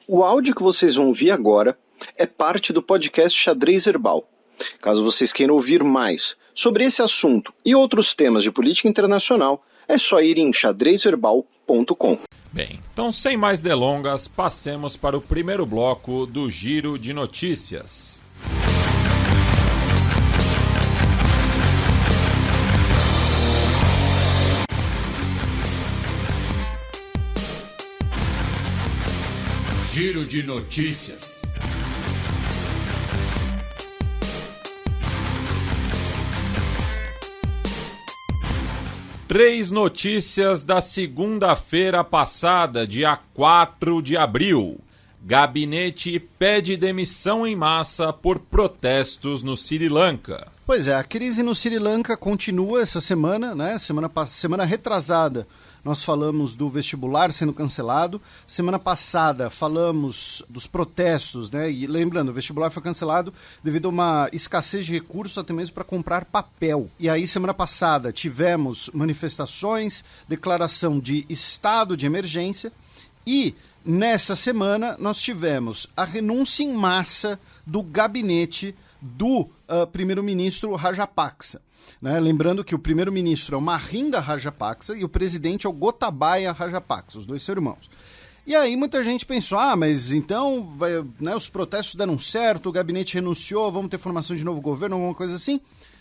O áudio que vocês vão ouvir agora é parte do podcast Xadrez Herbal. Caso vocês queiram ouvir mais sobre esse assunto e outros temas de política internacional, é só ir em xadrezherbal.com. Bem, então sem mais delongas, passemos para o primeiro bloco do Giro de Notícias. Giro de Notícias. Três notícias da segunda-feira passada, dia 4 de abril. Gabinete pede demissão em massa por protestos no Sri Lanka. Pois é, a crise no Sri Lanka continua essa semana, né? Semana retrasada nós falamos do vestibular sendo cancelado. Semana passada falamos dos protestos, né? E lembrando, o vestibular foi cancelado devido a uma escassez de recursos, até mesmo para comprar papel. E aí, semana passada, tivemos manifestações, declaração de estado de emergência e nessa semana nós tivemos a renúncia em massa do gabinete do primeiro-ministro Rajapaksa. Né? Lembrando que o primeiro-ministro é o Mahinda Rajapaksa e o presidente é o Gotabaya Rajapaksa, os dois são irmãos. E aí muita gente pensou, mas então os protestos deram certo, o gabinete renunciou, vamos ter formação de novo governo, alguma coisa assim?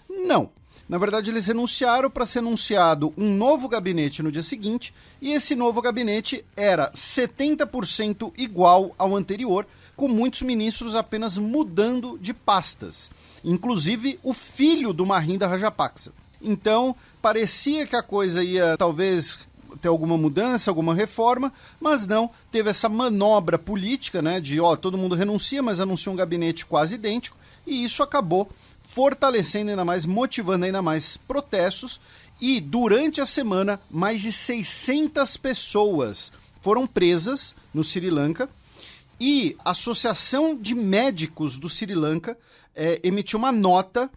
Não. Na verdade, eles renunciaram para ser anunciado um novo gabinete no dia seguinte, e esse novo gabinete era 70% igual ao anterior, com muitos ministros apenas mudando de pastas. Inclusive o filho do Mahinda Rajapaksa. Então, parecia que a coisa ia talvez ter alguma mudança, alguma reforma, mas não, teve essa manobra política, né, de todo mundo renuncia, mas anuncia um gabinete quase idêntico, e isso acabou fortalecendo ainda mais, motivando ainda mais protestos, e durante a semana, mais de 600 pessoas foram presas no Sri Lanka, e a Associação de Médicos do Sri Lanka emitiu uma nota,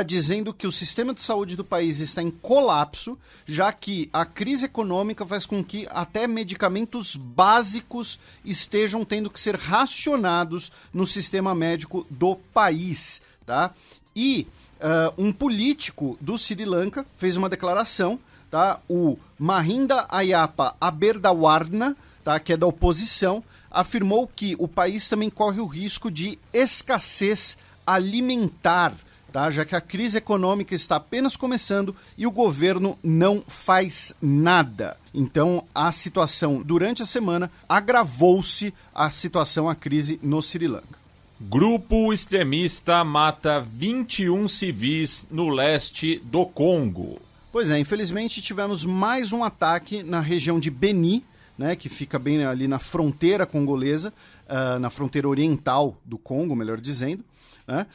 dizendo que o sistema de saúde do país está em colapso, já que a crise econômica faz com que até medicamentos básicos estejam tendo que ser racionados no sistema médico do país. Tá? E um político do Sri Lanka fez uma declaração, o Mahinda Ayappa Aberdawarna, que é da oposição, afirmou que o país também corre o risco de escassez alimentar, já que a crise econômica está apenas começando e o governo não faz nada. Então, a situação durante a semana agravou-se a crise no Sri Lanka. Grupo extremista mata 21 civis no leste do Congo. Pois é, infelizmente tivemos mais um ataque na região de Beni, né, que fica bem ali na fronteira congolesa, na fronteira oriental do Congo, melhor dizendo. Né?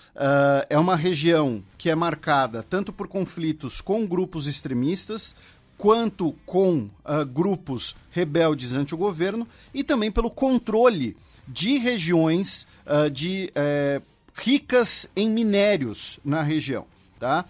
É uma região que é marcada tanto por conflitos com grupos extremistas, quanto com grupos rebeldes ante o governo, e também pelo controle de regiões ricas em minérios na região. Tá?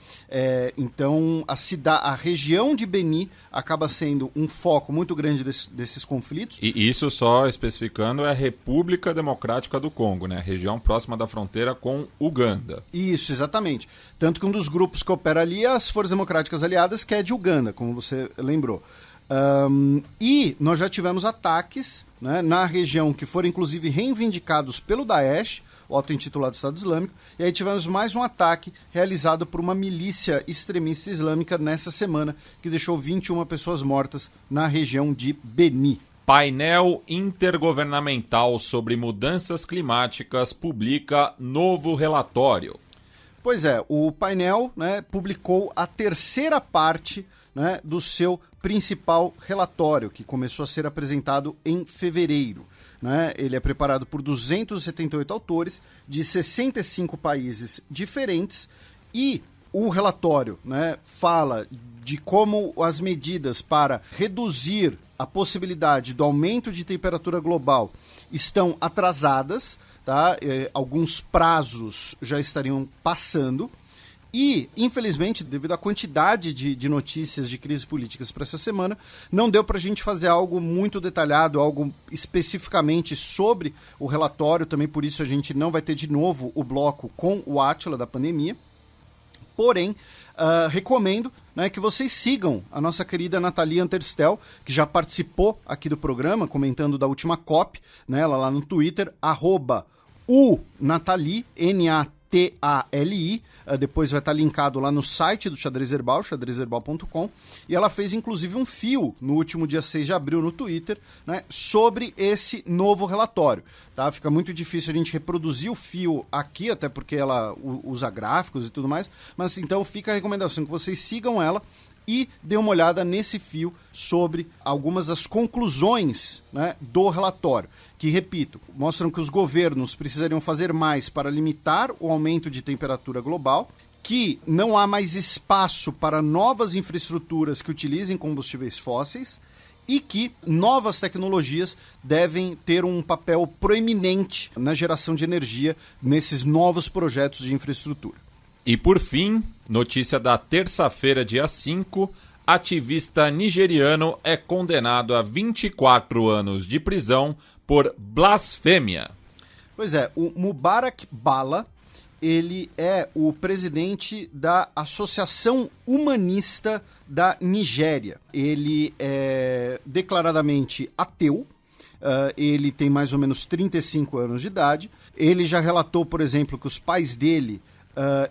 Então, a região de Beni acaba sendo um foco muito grande desses conflitos. E isso, só especificando, é a República Democrática do Congo, né? Região próxima da fronteira com Uganda. Isso, exatamente. Tanto que um dos grupos que opera ali é as Forças Democráticas Aliadas, que é de Uganda, como você lembrou. E nós já tivemos ataques, né, na região que foram inclusive reivindicados pelo Daesh, o auto-intitulado Estado Islâmico, e aí tivemos mais um ataque realizado por uma milícia extremista islâmica nessa semana, que deixou 21 pessoas mortas na região de Beni. Painel Intergovernamental sobre Mudanças Climáticas publica novo relatório. Pois é, o painel, né, publicou a terceira parte, né, do seu principal relatório, que começou a ser apresentado em fevereiro. Né? Ele é preparado por 278 autores de 65 países diferentes e o relatório, né, fala de como as medidas para reduzir a possibilidade do aumento de temperatura global estão atrasadas, tá? Alguns prazos já estariam passando E, infelizmente, devido à quantidade de notícias de crises políticas para essa semana, não deu para a gente fazer algo muito detalhado, algo especificamente sobre o relatório. Também por isso a gente não vai ter de novo o bloco com o Átila da pandemia. Porém, recomendo, né, que vocês sigam a nossa querida Nathalie Anterstel, que já participou aqui do programa, comentando da última COP, né, ela lá no Twitter, @Nathalie, Natali, depois vai estar linkado lá no site do Xadrez Herbal, xadrezherbal.com, e ela fez inclusive um fio no último dia 6 de abril no Twitter, né, sobre esse novo relatório. Tá? Fica muito difícil a gente reproduzir o fio aqui, até porque ela usa gráficos e tudo mais, mas então fica a recomendação que vocês sigam ela e dê uma olhada nesse fio sobre algumas das conclusões, né, do relatório, que, repito, mostram que os governos precisariam fazer mais para limitar o aumento de temperatura global, que não há mais espaço para novas infraestruturas que utilizem combustíveis fósseis e que novas tecnologias devem ter um papel proeminente na geração de energia nesses novos projetos de infraestrutura. E por fim, notícia da terça-feira, dia 5, ativista nigeriano é condenado a 24 anos de prisão por blasfêmia. Pois é, o Mubarak Bala, ele é o presidente da Associação Humanista da Nigéria. Ele é declaradamente ateu, ele tem mais ou menos 35 anos de idade. Ele já relatou, por exemplo, que os pais dele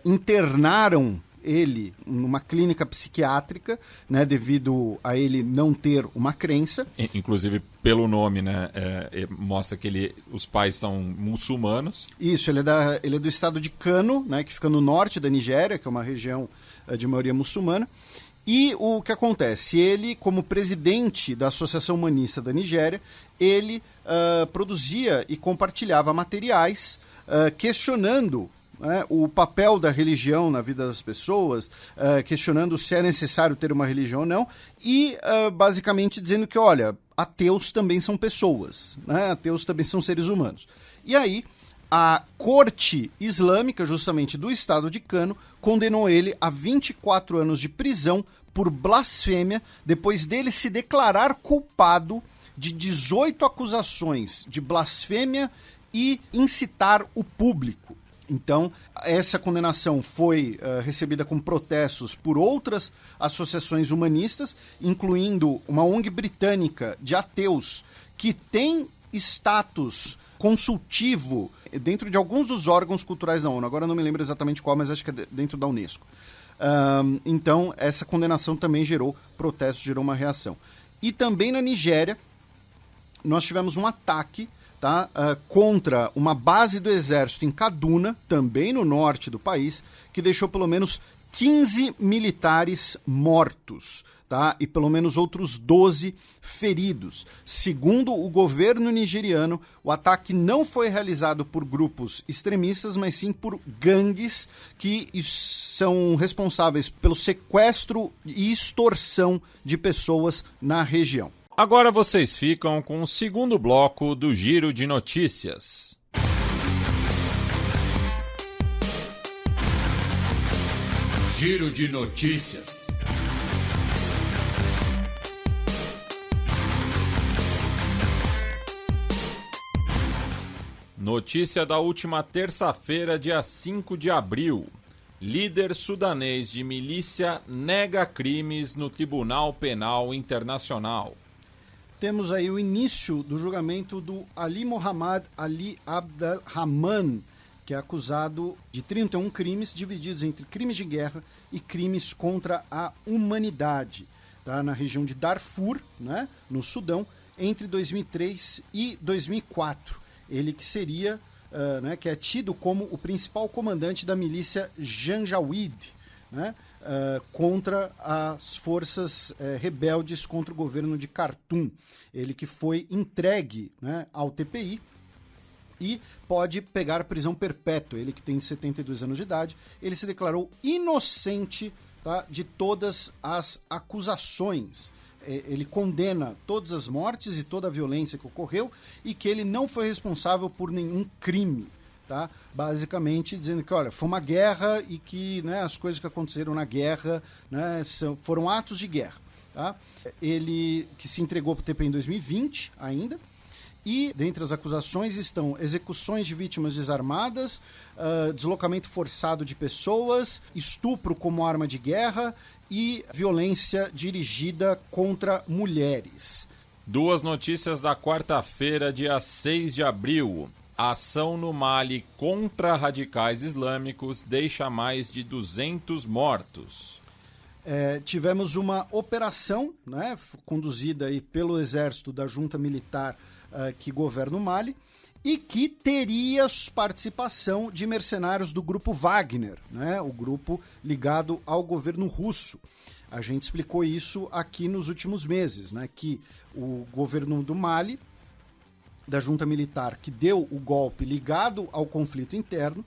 internaram ele numa clínica psiquiátrica, né, devido a ele não ter uma crença. Inclusive, pelo nome, né, mostra que os pais são muçulmanos. Isso, ele é do estado de Kano, né, que fica no norte da Nigéria, que é uma região de maioria muçulmana. E o que acontece? Ele, como presidente da Associação Humanista da Nigéria, ele produzia e compartilhava materiais questionando o papel da religião na vida das pessoas, questionando se é necessário ter uma religião ou não, e basicamente dizendo que, olha, ateus também são pessoas, né? Ateus também são seres humanos. E aí, a corte islâmica, justamente do estado de Kano, condenou ele a 24 anos de prisão por blasfêmia, depois dele se declarar culpado de 18 acusações de blasfêmia e incitar o público. Então, essa condenação foi recebida com protestos por outras associações humanistas, incluindo uma ONG britânica de ateus que tem status consultivo dentro de alguns dos órgãos culturais da ONU. Agora eu não me lembro exatamente qual, mas acho que é dentro da Unesco. Então, essa condenação também gerou protestos, gerou uma reação. E também na Nigéria, nós tivemos um ataque, tá, contra uma base do exército em Kaduna, também no norte do país, que deixou pelo menos 15 militares mortos, tá, e pelo menos outros 12 feridos. Segundo o governo nigeriano, o ataque não foi realizado por grupos extremistas, mas sim por gangues que são responsáveis pelo sequestro e extorsão de pessoas na região. Agora vocês ficam com o segundo bloco do Giro de Notícias. Giro de Notícias. Notícia da última terça-feira, dia 5 de abril. Líder sudanês de milícia nega crimes no Tribunal Penal Internacional. Temos aí o início do julgamento do Ali Mohamed Ali Abdelrahman, que é acusado de 31 crimes divididos entre crimes de guerra e crimes contra a humanidade, tá? Na região de Darfur, né, no Sudão, entre 2003 e 2004. Ele que seria, que é tido como o principal comandante da milícia Janjaweed, né, contra as forças rebeldes contra o governo de Khartoum. Ele que foi entregue, né, ao TPI e pode pegar prisão perpétua. Ele que tem 72 anos de idade, ele se declarou inocente, tá, de todas as acusações. Ele condena todas as mortes e toda a violência que ocorreu e que ele não foi responsável por nenhum crime. tá? Basicamente dizendo que, olha, foi uma guerra e que, né, as coisas que aconteceram na guerra, né, foram atos de guerra, tá? Ele que se entregou para o TPI em 2020 ainda, e dentre as acusações estão execuções de vítimas desarmadas, deslocamento forçado de pessoas, estupro como arma de guerra e violência dirigida contra mulheres. Duas notícias da quarta-feira, dia 6 de abril. A ação no Mali contra radicais islâmicos deixa mais de 200 mortos. Tivemos uma operação, né, conduzida aí pelo exército da junta militar que governa o Mali e que teria participação de mercenários do grupo Wagner, né, o grupo ligado ao governo russo. A gente explicou isso aqui nos últimos meses, né, que o governo do Mali, da junta militar que deu o golpe ligado ao conflito interno,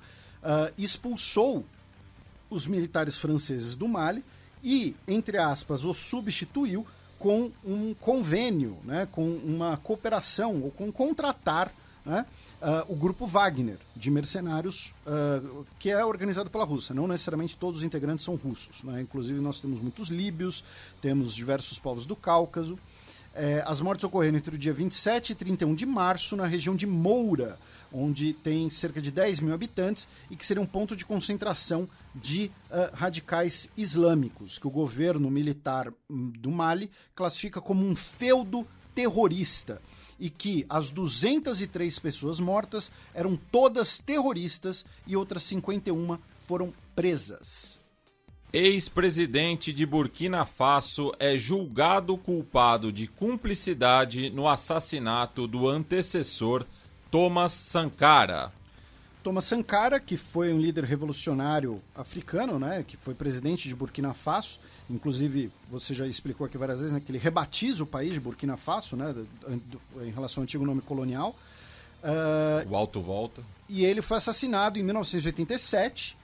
expulsou os militares franceses do Mali e, entre aspas, os substituiu com um convênio, né, com uma cooperação, ou com contratar, né, o grupo Wagner, de mercenários, que é organizado pela Rússia. Não necessariamente todos os integrantes são russos, né? Inclusive nós temos muitos líbios, temos diversos povos do Cáucaso. As mortes ocorreram entre o dia 27 e 31 de março na região de Moura, onde tem cerca de 10 mil habitantes e que seria um ponto de concentração de radicais islâmicos, que o governo militar do Mali classifica como um feudo terrorista, e que as 203 pessoas mortas eram todas terroristas e outras 51 foram presas. Ex-presidente de Burkina Faso é julgado culpado de cumplicidade no assassinato do antecessor Thomas Sankara. Thomas Sankara, que foi um líder revolucionário africano, né, que foi presidente de Burkina Faso, inclusive você já explicou aqui várias vezes, né, que ele rebatiza o país de Burkina Faso, né, em relação ao antigo nome colonial. O Alto Volta. E ele foi assassinado em 1987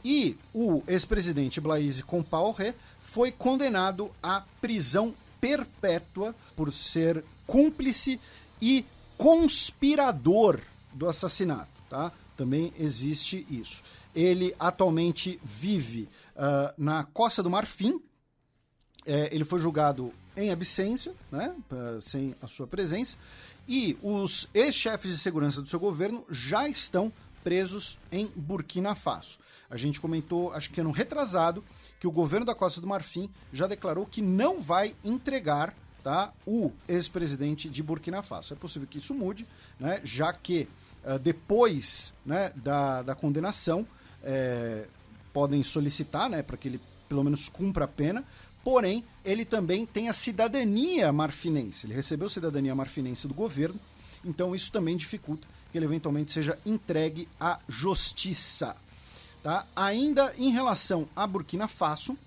e o ex-presidente Blaise Compaoré foi condenado à prisão perpétua por ser cúmplice e conspirador do assassinato, tá? Também existe isso. Ele atualmente vive na Costa do Marfim. Ele foi julgado em absência, né, sem a sua presença, e os ex-chefes de segurança do seu governo já estão presos em Burkina Faso. A gente comentou, acho que ano retrasado, que o governo da Costa do Marfim já declarou que não vai entregar, tá, o ex-presidente de Burkina Faso. É possível que isso mude, né, já que depois, né, da condenação, podem solicitar, né, para que ele pelo menos cumpra a pena, porém ele também tem a cidadania marfinense, ele recebeu cidadania marfinense do governo, então isso também dificulta que ele eventualmente seja entregue à justiça. Tá? Ainda em relação a Burkina Faso,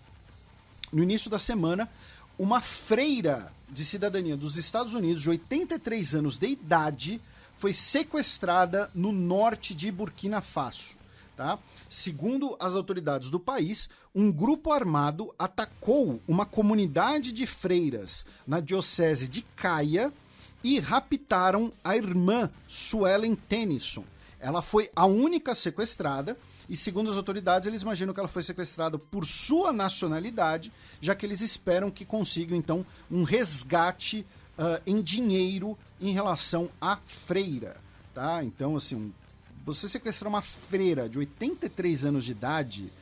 no início da semana, uma freira de cidadania dos Estados Unidos, de 83 anos de idade, foi sequestrada no norte de Burkina Faso. Tá? Segundo as autoridades do país, um grupo armado atacou uma comunidade de freiras na diocese de Kaya e raptaram a irmã Suelen Tennyson. Ela foi a única sequestrada e, segundo as autoridades, eles imaginam que ela foi sequestrada por sua nacionalidade, já que eles esperam que consigam, então, um resgate em dinheiro em relação à freira. Tá? Então, assim, você sequestrar uma freira de 83 anos de idade,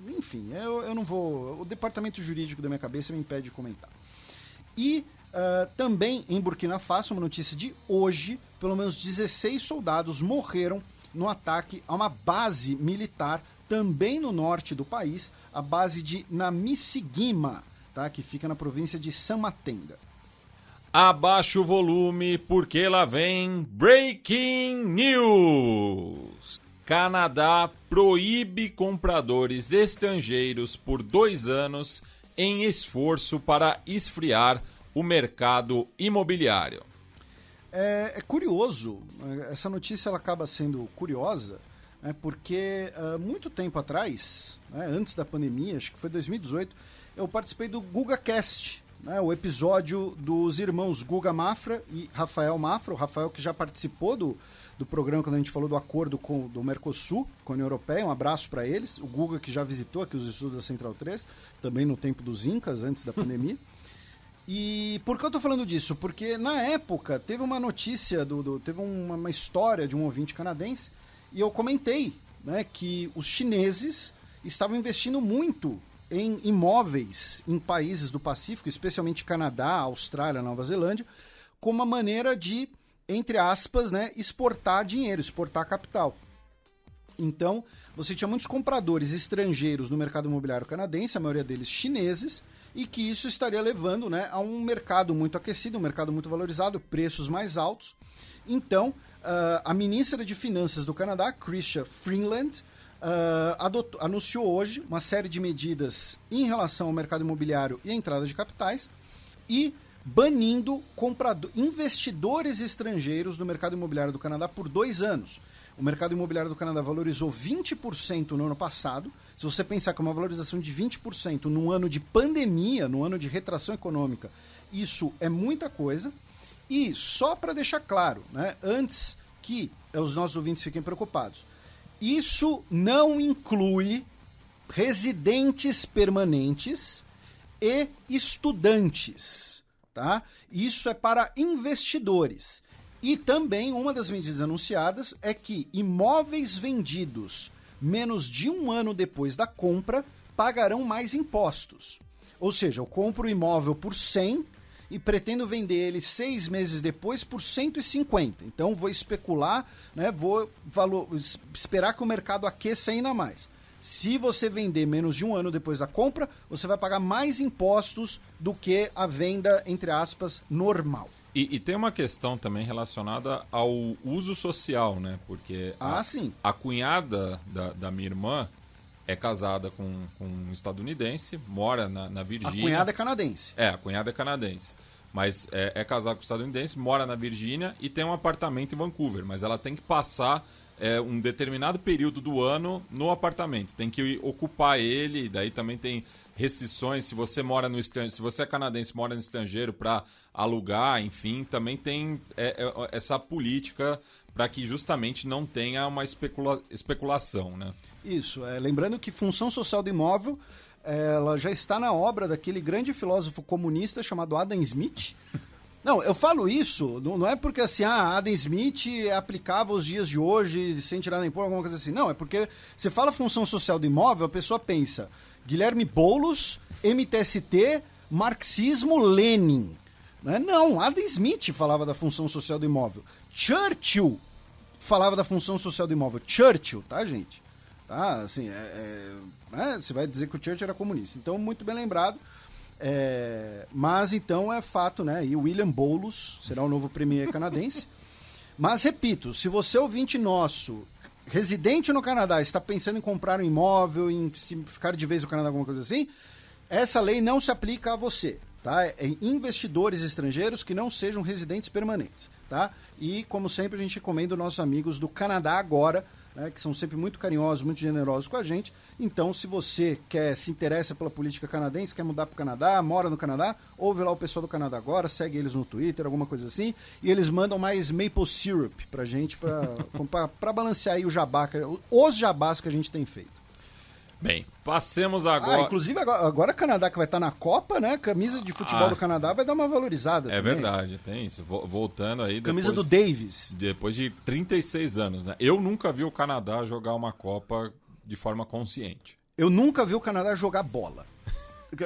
enfim, eu não vou... O departamento jurídico da minha cabeça me impede de comentar. E também em Burkina Faso, uma notícia de hoje, pelo menos 16 soldados morreram no ataque a uma base militar também no norte do país, a base de Namisigima, tá? Que fica na província de Samatenga. Abaixa o volume porque lá vem Breaking News. Canadá proíbe compradores estrangeiros por 2 anos em esforço para esfriar o mercado imobiliário. É curioso, essa notícia ela acaba sendo curiosa, né, porque muito tempo atrás, né, antes da pandemia, acho que foi 2018, eu participei do GugaCast, né, o episódio dos irmãos Guga Mafra e Rafael Mafra, o Rafael que já participou do programa quando a gente falou do acordo do Mercosul, com a União Europeia, um abraço para eles, o Guga que já visitou aqui os estudos da Central 3, também no tempo dos Incas, antes da pandemia. E por que eu tô falando disso? Porque na época teve uma notícia, teve uma história de um ouvinte canadense, e eu comentei, né, que os chineses estavam investindo muito em imóveis em países do Pacífico, especialmente Canadá, Austrália, Nova Zelândia, como uma maneira de, entre aspas, né, exportar dinheiro, exportar capital. Então, você tinha muitos compradores estrangeiros no mercado imobiliário canadense, a maioria deles chineses, e que isso estaria levando, né, a um mercado muito aquecido, um mercado muito valorizado, preços mais altos. Então, a ministra de Finanças do Canadá, Chrystia Freeland, anunciou hoje uma série de medidas em relação ao mercado imobiliário e a entrada de capitais e banindo investidores estrangeiros do mercado imobiliário do Canadá por 2 anos. O mercado imobiliário do Canadá valorizou 20% no ano passado. Se você pensar que uma valorização de 20% num ano de pandemia, num ano de retração econômica, isso é muita coisa. E só para deixar claro, né, antes que os nossos ouvintes fiquem preocupados, isso não inclui residentes permanentes e estudantes, tá? Isso é para investidores. E também uma das medidas anunciadas é que imóveis vendidos menos de 1 ano depois da compra pagarão mais impostos. Ou seja, eu compro o imóvel por 100 e pretendo vender ele 6 meses depois por 150. Então vou especular, né, esperar que o mercado aqueça ainda mais. Se você vender menos de 1 ano depois da compra, você vai pagar mais impostos do que a venda, entre aspas, normal. E tem uma questão também relacionada ao uso social, né? Porque sim. A cunhada da minha irmã é casada com um estadunidense, mora na Virgínia. A cunhada é canadense. A cunhada é canadense. Mas é casada com estadunidense, mora na Virgínia e tem um apartamento em Vancouver. Mas ela tem que passar um determinado período do ano no apartamento. Tem que ocupar ele, daí também tem restrições. Se você mora no estrangeiro, se você é canadense, mora no estrangeiro para alugar, enfim, também tem essa política para que justamente não tenha uma especulação, né? Isso, lembrando que função social do imóvel ela já está na obra daquele grande filósofo comunista chamado Adam Smith. Não, eu falo isso, não é porque assim, Adam Smith aplicava os dias de hoje sem tirar nem pôr, alguma coisa assim. Não, é porque você fala função social do imóvel, a pessoa pensa Guilherme Boulos, MTST, marxismo, Lenin. Não, Adam Smith falava da função social do imóvel. Churchill falava da função social do imóvel. Churchill, tá, gente? Tá, assim, você vai dizer que o Churchill era comunista. Então, muito bem lembrado. Mas então é fato, né? E o William Boulos será o novo premier canadense. Mas repito, se você ouvinte nosso, residente no Canadá, está pensando em comprar um imóvel, em ficar de vez no Canadá, alguma coisa assim, essa lei não se aplica a você, tá? É investidores estrangeiros que não sejam residentes permanentes, tá? E como sempre a gente recomenda os nossos amigos do Canadá Agora, né, que são sempre muito carinhosos, muito generosos com a gente. Então, se você se interessa pela política canadense, quer mudar para o Canadá, mora no Canadá, ouve lá o pessoal do Canadá Agora, segue eles no Twitter, alguma coisa assim, e eles mandam mais maple syrup pra gente, para balancear aí os jabás que a gente tem feito. Bem, passemos agora... Inclusive agora o Canadá que vai estar na Copa, né? Camisa de futebol do Canadá vai dar uma valorizada também. Verdade, tem isso. Voltando aí... Camisa do Davis. Depois de 36 anos, né? Eu nunca vi o Canadá jogar uma Copa de forma consciente. Eu nunca vi o Canadá jogar bola.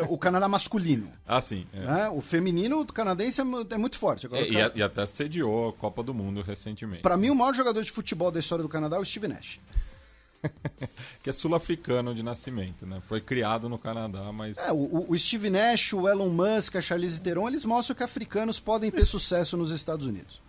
O Canadá masculino. Sim. Né? O feminino canadense é muito forte. Agora, e até sediou a Copa do Mundo recentemente. Para mim, o maior jogador de futebol da história do Canadá é o Steve Nash. Que é sul-africano de nascimento, né? Foi criado no Canadá, mas... O Steve Nash, o Elon Musk, a Charlize Theron, eles mostram que africanos podem ter sucesso nos Estados Unidos.